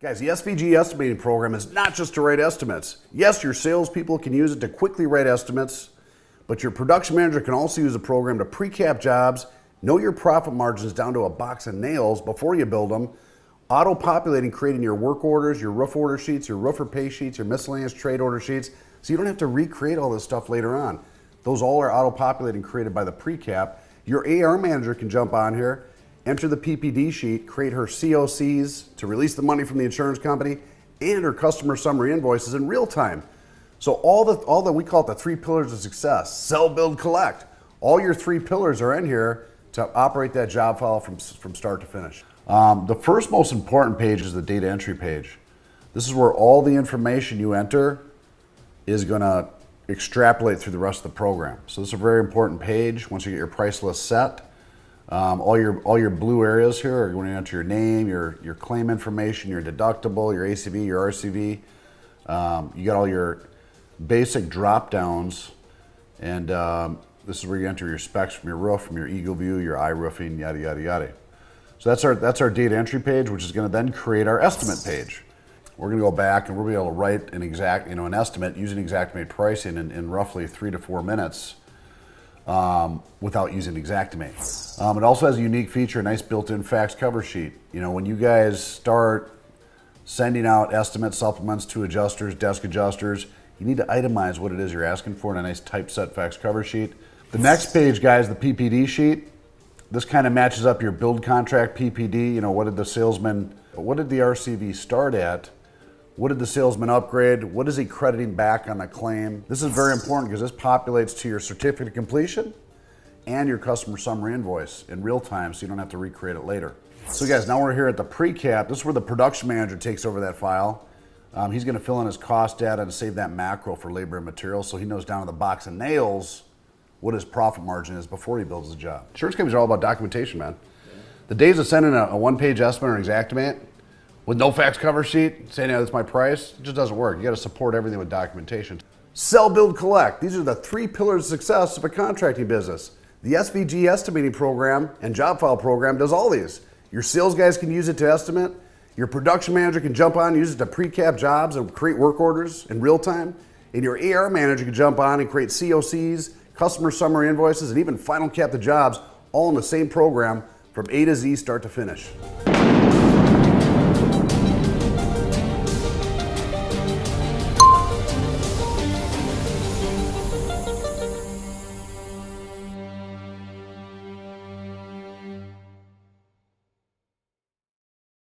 Guys, the SVG estimating program is not just to write estimates. Yes, your salespeople can use it to quickly write estimates, but your production manager can also use the program to pre-cap jobs, know your profit margins down to a box of nails before you build them, auto-populating, creating your work orders, your roof order sheets, your roofer pay sheets, your miscellaneous trade order sheets, so you don't have to recreate all this stuff later on. Those all are auto-populated and created by the pre-cap. Your AR manager can jump on here, enter the PPD sheet, create her COCs to release the money from the insurance company, and her customer summary invoices in real time. So all that we call it the 3 pillars of success: sell, build, collect. All your 3 pillars are in here to operate that job file from start to finish. The first most important page is the data entry page. This is where all the information you enter is going to extrapolate through the rest of the program. So this is a very important page. Once you get your price list set, all your blue areas here are going to enter your name, your claim information, your deductible, your ACV, your RCV. You got all your basic drop downs, and this is where you enter your specs from your roof, from your Eagle View, your iRoofing, yada yada yada. So that's our data entry page, which is going to then create our estimate page. We're going to go back and we'll be able to write an estimate using Xactimate pricing in roughly 3 to 4 minutes. Without using Xactimate. It also has a unique feature, a nice built-in fax cover sheet. You know, when you guys start sending out estimate supplements to adjusters, desk adjusters, you need to itemize what it is you're asking for in a nice typeset fax cover sheet. The next page, guys, the PPD sheet. This kind of matches up your build contract PPD. You know, what did the RCV start at? What did the salesman upgrade? What is he crediting back on the claim? This is very important because this populates to your certificate of completion and your customer summary invoice in real time, so you don't have to recreate it later. So guys, now we're here at the pre-cap. This is where the production manager takes over that file. He's going to fill in his cost data and save that macro for labor and materials, so he knows down to the box of nails what his profit margin is before he builds the job. Insurance companies are all about documentation, man. The days of sending a one-page estimate or an Xactimate with no fax cover sheet, saying, yeah, that's my price, it just doesn't work. You got to support everything with documentation. Sell, build, collect. These are the 3 pillars of success of a contracting business. The SVG estimating program and job file program does all these. Your sales guys can use it to estimate. Your production manager can jump on and use it to pre-cap jobs and create work orders in real time. And your AR manager can jump on and create COCs, customer summary invoices, and even final cap the jobs all in the same program from A to Z, start to finish.